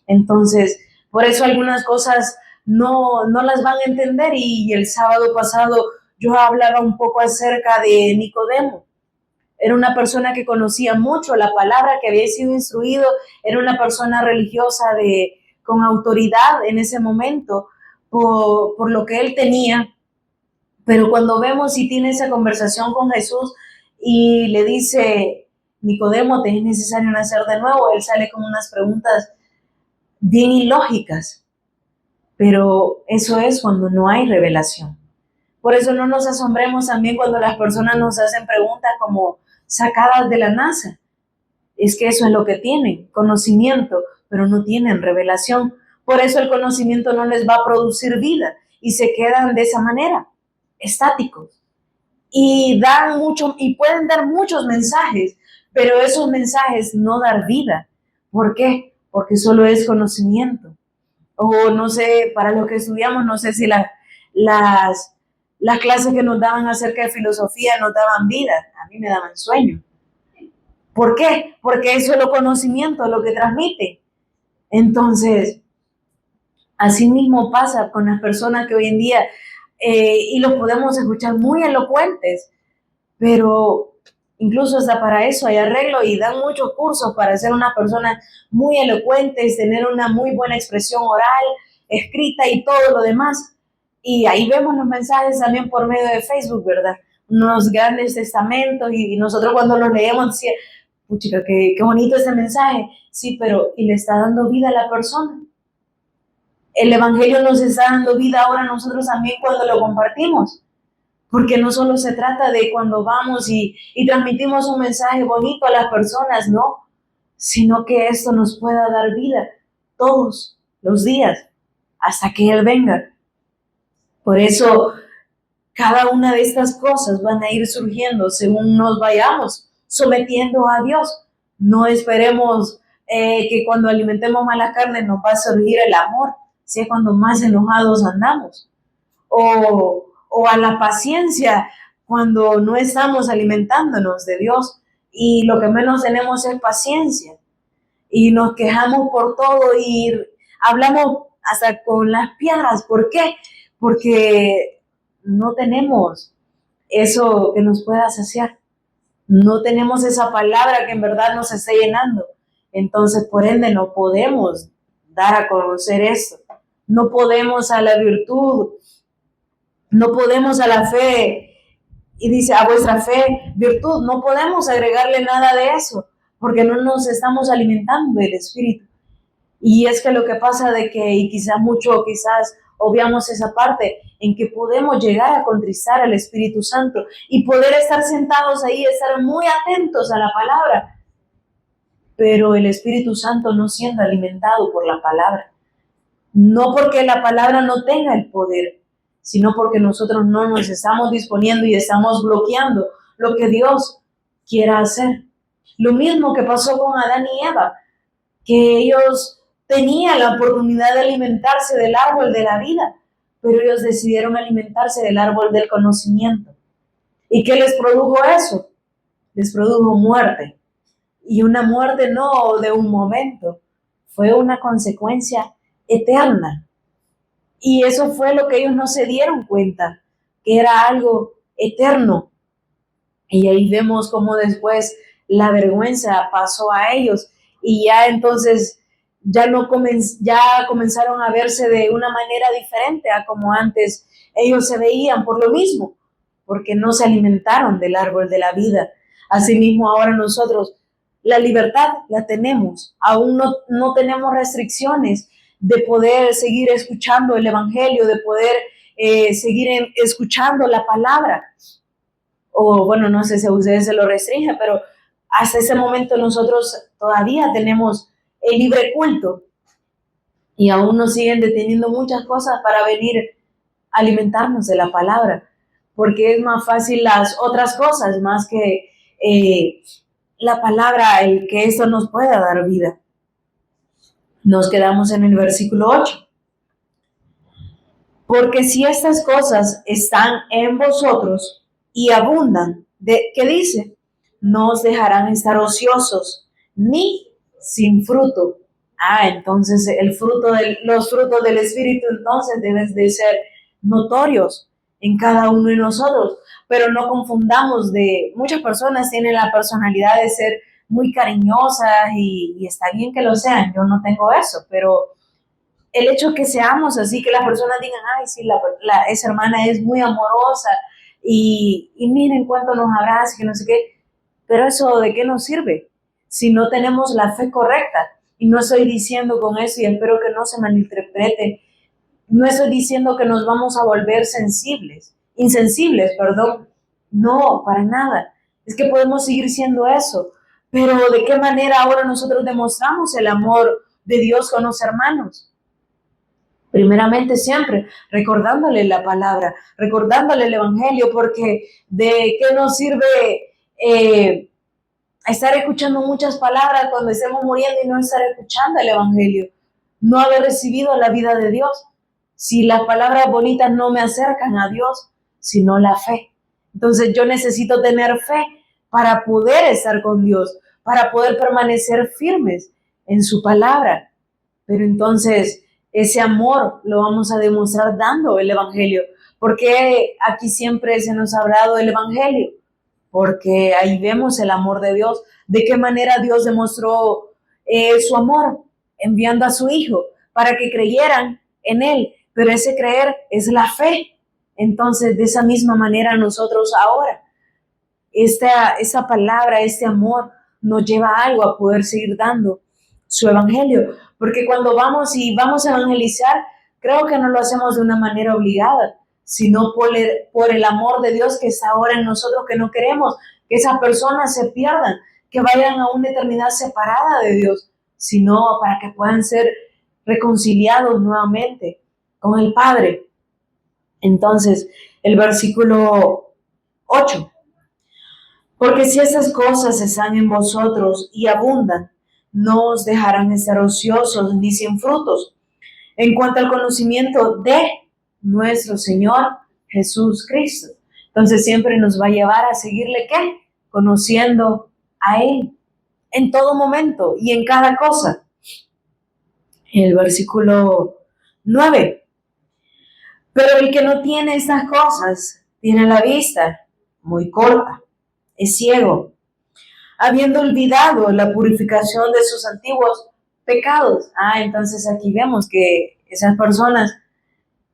Entonces, por eso algunas cosas no las van a entender, y el sábado pasado yo hablaba un poco acerca de Nicodemo. Era una persona que conocía mucho la palabra, que había sido instruido, era una persona religiosa con autoridad en ese momento por lo que él tenía. Pero cuando vemos y tiene esa conversación con Jesús y le dice, Nicodemo, te es necesario nacer de nuevo, él sale con unas preguntas bien ilógicas. Pero eso es cuando no hay revelación. Por eso no nos asombremos también cuando las personas nos hacen preguntas como sacadas de la NASA. Es que eso es lo que tienen, conocimiento, pero no tienen revelación. Por eso el conocimiento no les va a producir vida, y se quedan de esa manera, estáticos. Y pueden dar muchos mensajes, pero esos mensajes no dan vida. ¿Por qué? Porque solo es conocimiento. O no sé, para lo que estudiamos, no sé si las clases que nos daban acerca de filosofía nos daban vida. A mí me daban sueño. ¿Por qué? Porque eso es lo conocimiento, lo que transmite. Entonces, así mismo pasa con las personas que hoy en día, y los podemos escuchar muy elocuentes, pero Incluso hasta para eso hay arreglo y dan muchos cursos para ser una persona muy elocuente, tener una muy buena expresión oral, escrita y todo lo demás. Y ahí vemos los mensajes también por medio de Facebook, ¿verdad? Unos grandes testamentos y nosotros cuando los leemos decíamos, puchica, qué bonito este mensaje. Sí, pero ¿y le está dando vida a la persona? El Evangelio nos está dando vida ahora nosotros también cuando lo compartimos. Porque no solo se trata de cuando vamos y transmitimos un mensaje bonito a las personas, no, sino que esto nos pueda dar vida todos los días hasta que Él venga. Por eso, cada una de estas cosas van a ir surgiendo según nos vayamos sometiendo a Dios. No esperemos que cuando alimentemos más la carne nos va a surgir el amor, si es cuando más enojados andamos. O a la paciencia cuando no estamos alimentándonos de Dios y lo que menos tenemos es paciencia y nos quejamos por todo y hablamos hasta con las piedras. ¿Por qué? Porque no tenemos eso que nos pueda saciar. No tenemos esa palabra que en verdad nos esté llenando. Entonces, por ende, no podemos dar a conocer eso. No podemos a la virtud, no podemos a la fe, y dice a vuestra fe, virtud, no podemos agregarle nada de eso, porque no nos estamos alimentando del Espíritu. Y es que lo que pasa de que, y quizás obviamos esa parte, en que podemos llegar a contristar al Espíritu Santo y poder estar sentados ahí, estar muy atentos a la palabra, pero el Espíritu Santo no siendo alimentado por la palabra. No porque la palabra no tenga el poder, sino porque nosotros no nos estamos disponiendo y estamos bloqueando lo que Dios quiera hacer. Lo mismo que pasó con Adán y Eva, que ellos tenían la oportunidad de alimentarse del árbol de la vida, pero ellos decidieron alimentarse del árbol del conocimiento. ¿Y qué les produjo eso? Les produjo muerte. Y una muerte no de un momento, fue una consecuencia eterna. Y eso fue lo que ellos no se dieron cuenta, que era algo eterno. Y ahí vemos cómo después la vergüenza pasó a ellos y ya entonces ya comenzaron a verse de una manera diferente a como antes ellos se veían por lo mismo, porque no se alimentaron del árbol de la vida. Asimismo, ahora nosotros la libertad la tenemos, aún no tenemos restricciones de poder seguir escuchando el Evangelio, de poder seguir escuchando la palabra. O bueno, no sé si a ustedes se lo restringe, pero hasta ese momento nosotros todavía tenemos el libre culto y aún nos siguen deteniendo muchas cosas para venir a alimentarnos de la palabra, porque es más fácil las otras cosas más que la palabra, el que esto nos pueda dar vida. Nos quedamos en el versículo 8. Porque si estas cosas están en vosotros y abundan, ¿qué dice? No os dejarán estar ociosos ni sin fruto. Entonces los frutos del Espíritu entonces deben de ser notorios en cada uno de nosotros, pero no confundamos muchas personas tienen la personalidad de ser muy cariñosas y está bien que lo sean, yo no tengo eso, pero el hecho que seamos así, que las personas digan, ay, sí, esa hermana es muy amorosa y miren cuánto nos abraza, que no sé qué, pero eso ¿de qué nos sirve? Si no tenemos la fe correcta. Y no estoy diciendo con eso, y espero que no se malinterprete, no estoy diciendo que nos vamos a volver insensibles, no, para nada. Es que podemos seguir siendo eso, pero ¿de qué manera ahora nosotros demostramos el amor de Dios con los hermanos? Primeramente siempre recordándole la palabra, recordándole el Evangelio, porque ¿de qué nos sirve estar escuchando muchas palabras cuando estemos muriendo y no estar escuchando el Evangelio? No haber recibido la vida de Dios. Si las palabras bonitas no me acercan a Dios, sino la fe. Entonces yo necesito tener fe para poder estar con Dios, para poder permanecer firmes en su palabra. Pero entonces ese amor lo vamos a demostrar dando el Evangelio, porque aquí siempre se nos ha hablado del Evangelio, porque ahí vemos el amor de Dios, de qué manera Dios demostró su amor enviando a su Hijo para que creyeran en Él, pero ese creer es la fe. Entonces, de esa misma manera nosotros ahora, esa palabra, este amor nos lleva a algo, a poder seguir dando su evangelio, porque cuando vamos a evangelizar, creo que no lo hacemos de una manera obligada, sino por el amor de Dios que está ahora en nosotros, que no queremos que esas personas se pierdan, que vayan a una eternidad separada de Dios, sino para que puedan ser reconciliados nuevamente con el Padre. Entonces, el versículo 8. Porque si estas cosas están en vosotros y abundan, no os dejarán estar ociosos ni sin frutos en cuanto al conocimiento de nuestro Señor Jesús Cristo. Entonces siempre nos va a llevar a seguirle, ¿qué? Conociendo a Él en todo momento y en cada cosa. El versículo 9. Pero el que no tiene estas cosas tiene la vista muy corta, es ciego, habiendo olvidado la purificación de sus antiguos pecados. Entonces aquí vemos que esas personas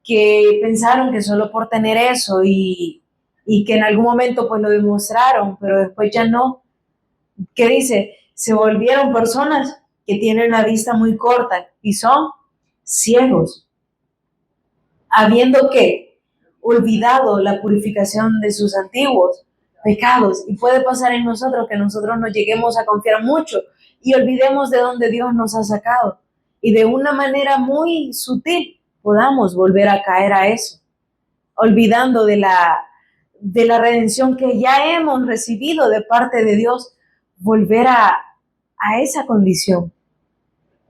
que pensaron que solo por tener eso y que en algún momento pues lo demostraron, pero después ya no, ¿qué dice? Se volvieron personas que tienen la vista muy corta y son ciegos, habiendo que olvidado la purificación de sus antiguos pecados. Y puede pasar en nosotros que nosotros nos lleguemos a confiar mucho y olvidemos de dónde Dios nos ha sacado, y de una manera muy sutil podamos volver a caer a eso, olvidando de la redención que ya hemos recibido de parte de Dios, volver a esa condición.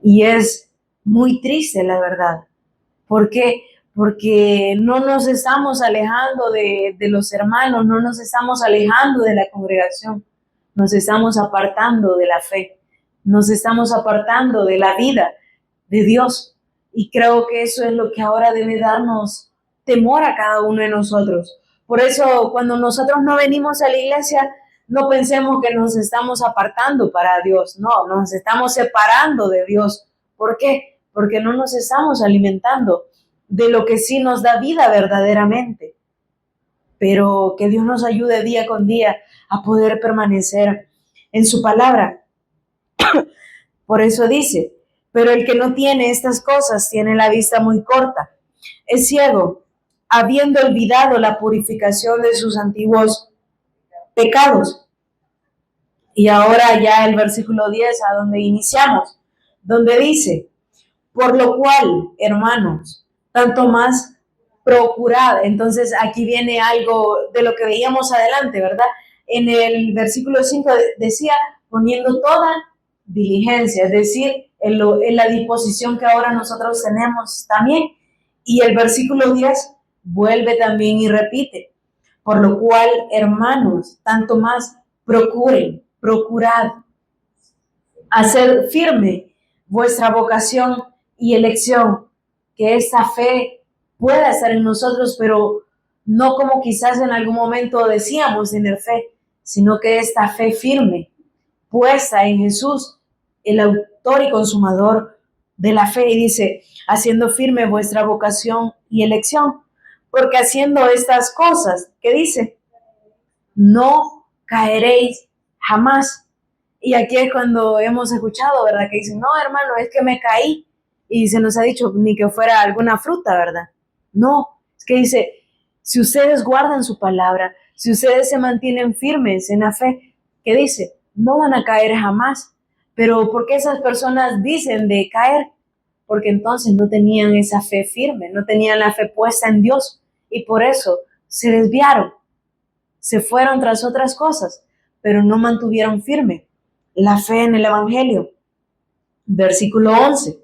Y es muy triste, la verdad. ¿Por qué? Porque no nos estamos alejando de los hermanos, no nos estamos alejando de la congregación, nos estamos apartando de la fe, nos estamos apartando de la vida de Dios. Y creo que eso es lo que ahora debe darnos temor a cada uno de nosotros. Por eso, cuando nosotros no venimos a la iglesia, no pensemos que nos estamos apartando para Dios, no, nos estamos separando de Dios. ¿Por qué? Porque no nos estamos alimentando de lo que sí nos da vida verdaderamente. Pero que Dios nos ayude día con día a poder permanecer en su palabra. Por eso dice, pero el que no tiene estas cosas tiene la vista muy corta, es ciego, habiendo olvidado la purificación de sus antiguos pecados. Y ahora ya el versículo 10, a donde iniciamos, donde dice, por lo cual, hermanos, tanto más procurad. Entonces aquí viene algo de lo que veíamos adelante, ¿verdad? En el versículo 5 decía, poniendo toda diligencia, es decir, en la disposición que ahora nosotros tenemos también. Y el versículo 10 vuelve también y repite, por lo cual, hermanos, tanto más procurad hacer firme vuestra vocación y elección, que esta fe pueda estar en nosotros, pero no como quizás en algún momento decíamos tener fe, sino que esta fe firme, puesta en Jesús, el autor y consumador de la fe, y dice, haciendo firme vuestra vocación y elección, porque haciendo estas cosas, ¿qué dice? No caeréis jamás. Y aquí es cuando hemos escuchado, ¿verdad? Que dicen, no, hermano, es que me caí. Y se nos ha dicho ni que fuera alguna fruta, ¿verdad? No, es que dice, si ustedes guardan su palabra, si ustedes se mantienen firmes en la fe, ¿qué dice? No van a caer jamás. Pero ¿por qué esas personas dicen de caer? Porque entonces no tenían esa fe firme, no tenían la fe puesta en Dios. Y por eso se desviaron, se fueron tras otras cosas, pero no mantuvieron firme la fe en el Evangelio. Versículo 11.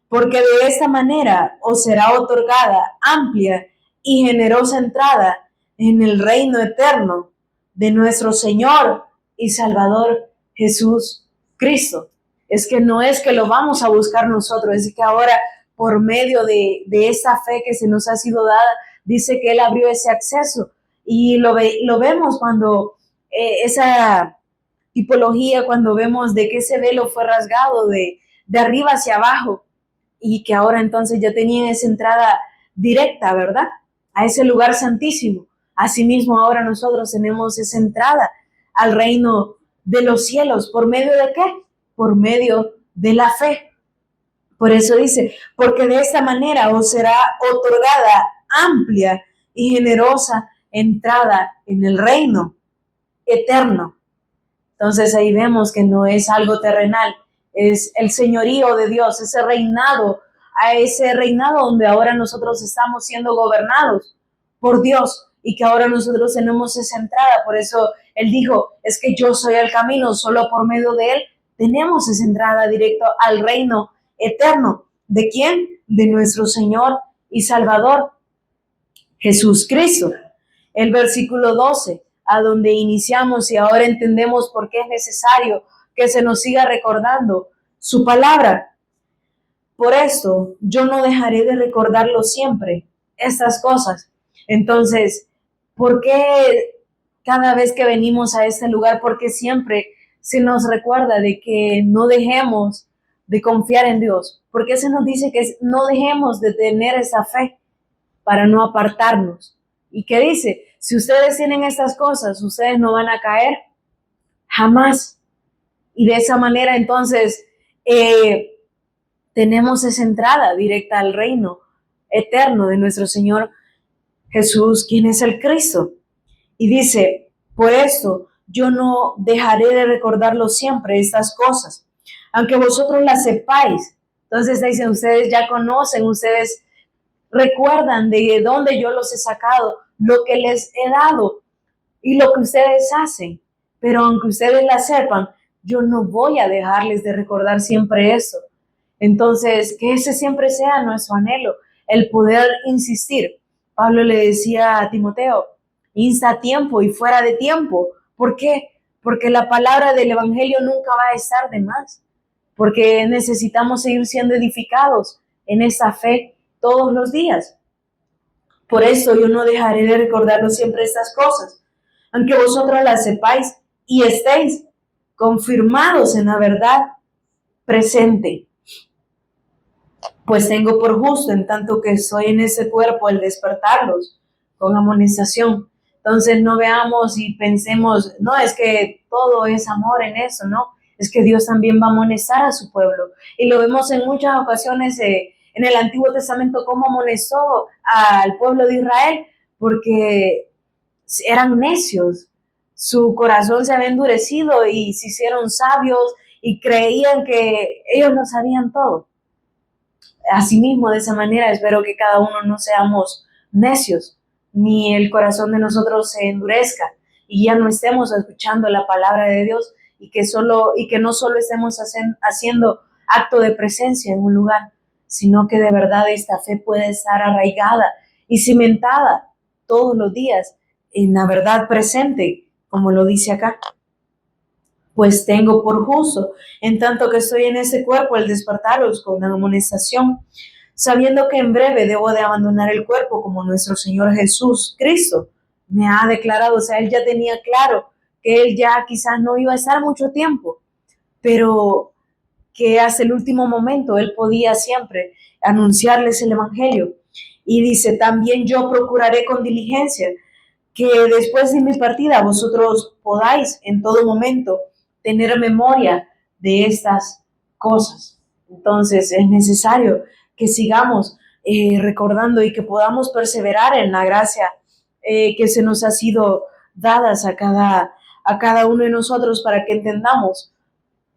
Porque de esta manera os será otorgada amplia y generosa entrada en el reino eterno de nuestro Señor y Salvador Jesús Cristo. Es que no es que lo vamos a buscar nosotros, es que ahora por medio de esa fe que se nos ha sido dada, dice que Él abrió ese acceso. Y lo vemos cuando esa tipología cuando vemos de que ese velo fue rasgado de arriba hacia abajo y que ahora entonces ya tenían esa entrada directa, ¿verdad? A ese lugar santísimo. Asimismo, ahora nosotros tenemos esa entrada al reino de los cielos. ¿Por medio de qué? Por medio de la fe. Por eso dice, porque de esta manera os será otorgada amplia y generosa entrada en el reino eterno. Entonces ahí vemos que no es algo terrenal, es el señorío de Dios, ese reinado, a ese reinado donde ahora nosotros estamos siendo gobernados por Dios y que ahora nosotros tenemos esa entrada. Por eso Él dijo, es que yo soy el camino, solo por medio de Él tenemos esa entrada directa al reino eterno. ¿De quién? De nuestro Señor y Salvador, Jesucristo. El versículo 12, a donde iniciamos y ahora entendemos por qué es necesario que se nos siga recordando su palabra. Por esto, yo no dejaré de recordarlo siempre, estas cosas. Entonces, ¿por qué cada vez que venimos a este lugar, por qué siempre se nos recuerda de que no dejemos de confiar en Dios? ¿Por qué se nos dice que no dejemos de tener esa fe para no apartarnos? ¿Y qué dice? Si ustedes tienen estas cosas, ustedes no van a caer jamás. Y de esa manera, entonces, tenemos esa entrada directa al reino eterno de nuestro Señor Jesús, quien es el Cristo. Y dice, por esto yo no dejaré de recordarlo siempre, estas cosas, aunque vosotros las sepáis. Entonces dicen, ustedes ya conocen, ustedes recuerdan de dónde yo los he sacado, lo que les he dado y lo que ustedes hacen. Pero aunque ustedes la sepan, yo no voy a dejarles de recordar siempre eso. Entonces, que ese siempre sea nuestro anhelo, el poder insistir. Pablo le decía a Timoteo, insta a tiempo y fuera de tiempo. ¿Por qué? Porque la palabra del evangelio nunca va a estar de más. Porque necesitamos seguir siendo edificados en esa fe todos los días. Por eso yo no dejaré de recordaros siempre estas cosas, aunque vosotros las sepáis y estéis confirmados en la verdad presente. Pues tengo por justo, en tanto que estoy en ese cuerpo, el despertarlos con amonestación. Entonces no veamos y pensemos, no, es que todo es amor en eso, no. Es que Dios también va a amonestar a su pueblo. Y lo vemos en muchas ocasiones en el Antiguo Testamento, cómo amonestó al pueblo de Israel, porque eran necios. Su corazón se había endurecido y se hicieron sabios y creían que ellos lo sabían todo. Asimismo, de esa manera, espero que cada uno no seamos necios, ni el corazón de nosotros se endurezca y ya no estemos escuchando la palabra de Dios y que no solo estemos haciendo acto de presencia en un lugar, sino que de verdad esta fe puede estar arraigada y cimentada todos los días en la verdad presente, como lo dice acá. Pues tengo por justo, en tanto que estoy en ese cuerpo, el despertaros con amonestación, sabiendo que en breve debo de abandonar el cuerpo como nuestro Señor Jesús Cristo me ha declarado. O sea, Él ya tenía claro que Él ya quizás no iba a estar mucho tiempo, pero que hasta el último momento Él podía siempre anunciarles el Evangelio. Y dice, también yo procuraré con diligencia que después de mi partida vosotros podáis en todo momento tener memoria de estas cosas. Entonces es necesario que sigamos recordando y que podamos perseverar en la gracia que se nos ha sido dadas a cada uno de nosotros, para que entendamos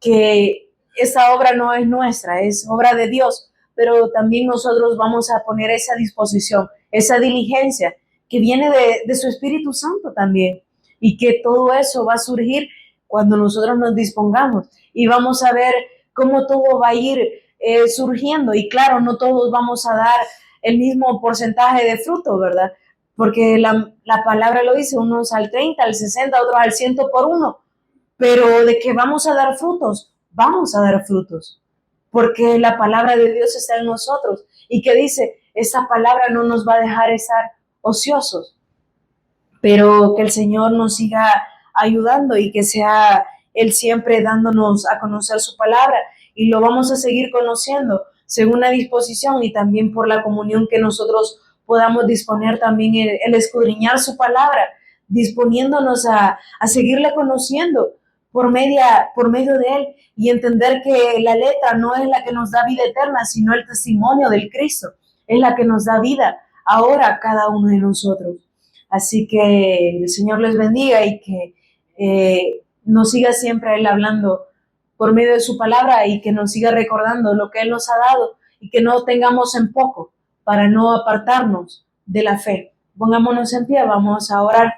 que esta obra no es nuestra, es obra de Dios, pero también nosotros vamos a poner esa disposición, esa diligencia que viene de su Espíritu Santo también, y que todo eso va a surgir cuando nosotros nos dispongamos y vamos a ver cómo todo va a ir surgiendo. Y claro, no todos vamos a dar el mismo porcentaje de fruto, ¿verdad? Porque la palabra lo dice, unos al 30, al 60, otros al 100 por uno. Pero de que vamos a dar frutos, vamos a dar frutos. Porque la palabra de Dios está en nosotros. Y que dice, esa palabra no nos va a dejar estar ociosos. Pero que el Señor nos siga ayudando y que sea Él siempre dándonos a conocer su palabra, y lo vamos a seguir conociendo según la disposición y también por la comunión que nosotros podamos disponer también el escudriñar su palabra, disponiéndonos a seguirle conociendo por medio de Él, y entender que la letra no es la que nos da vida eterna, sino el testimonio del Cristo, es la que nos da vida ahora a cada uno de nosotros. Así que el Señor les bendiga y que nos siga siempre Él hablando por medio de su palabra, y que nos siga recordando lo que Él nos ha dado, y que no tengamos en poco para no apartarnos de la fe. Pongámonos en pie, vamos a orar.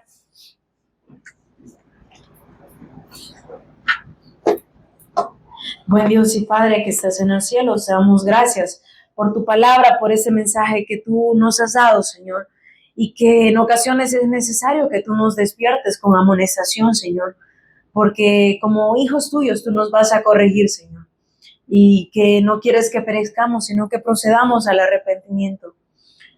Buen Dios y Padre que estás en el cielo, te damos gracias por tu palabra, por ese mensaje que tú nos has dado, Señor, y que en ocasiones es necesario que tú nos despiertes con amonestación, Señor, porque como hijos tuyos tú nos vas a corregir, Señor, y que no quieres que perezcamos, sino que procedamos al arrepentimiento.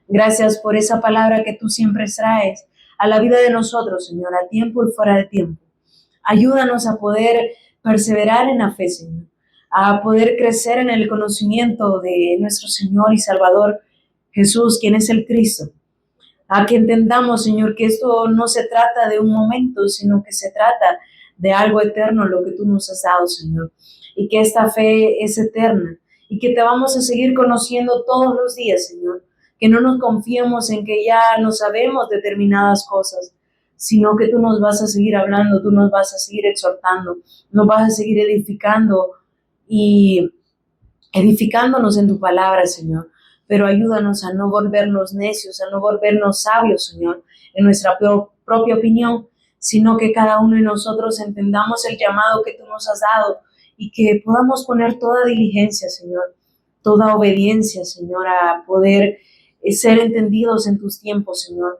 Gracias por esa palabra que tú siempre traes a la vida de nosotros, Señor, a tiempo y fuera de tiempo. Ayúdanos a poder perseverar en la fe, Señor, a poder crecer en el conocimiento de nuestro Señor y Salvador Jesús, quien es el Cristo. A que entendamos, Señor, que esto no se trata de un momento, sino que se trata de algo eterno, lo que tú nos has dado, Señor, y que esta fe es eterna, y que te vamos a seguir conociendo todos los días, Señor, que no nos confiemos en que ya no sabemos determinadas cosas, sino que tú nos vas a seguir hablando, tú nos vas a seguir exhortando, nos vas a seguir edificando y edificándonos en tu palabra, Señor. Pero ayúdanos a no volvernos necios, a no volvernos sabios, Señor, en nuestra propia opinión, sino que cada uno de nosotros entendamos el llamado que tú nos has dado, y que podamos poner toda diligencia, Señor, toda obediencia, Señor, a poder ser entendidos en tus tiempos, Señor,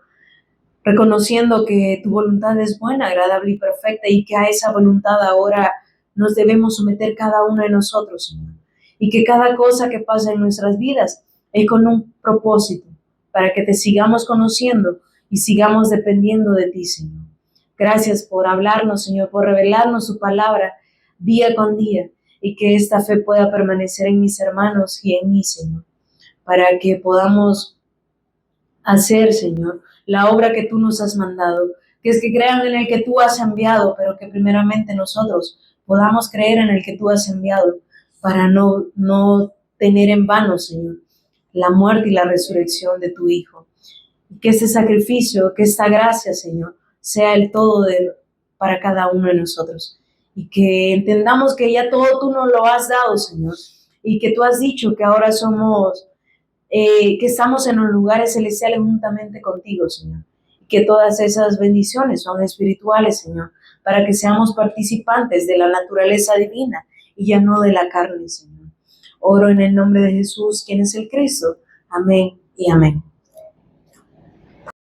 reconociendo que tu voluntad es buena, agradable y perfecta, y que a esa voluntad ahora nos debemos someter cada uno de nosotros, Señor, y que cada cosa que pasa en nuestras vidas es con un propósito, para que te sigamos conociendo y sigamos dependiendo de ti, Señor. Gracias por hablarnos, Señor, por revelarnos su palabra día con día, y que esta fe pueda permanecer en mis hermanos y en mí, Señor, para que podamos hacer, Señor, la obra que tú nos has mandado, que es que crean en el que tú has enviado, pero que primeramente nosotros podamos creer en el que tú has enviado, para no tener en vano, Señor, la muerte y la resurrección de tu Hijo. Y que este sacrificio, que esta gracia, Señor, sea el todo para cada uno de nosotros. Y que entendamos que ya todo tú nos lo has dado, Señor, y que tú has dicho que ahora que estamos en los lugares celestiales juntamente contigo, Señor. Y que todas esas bendiciones son espirituales, Señor, para que seamos participantes de la naturaleza divina y ya no de la carne, Señor. Oro en el nombre de Jesús, quien es el Cristo. Amén y amén.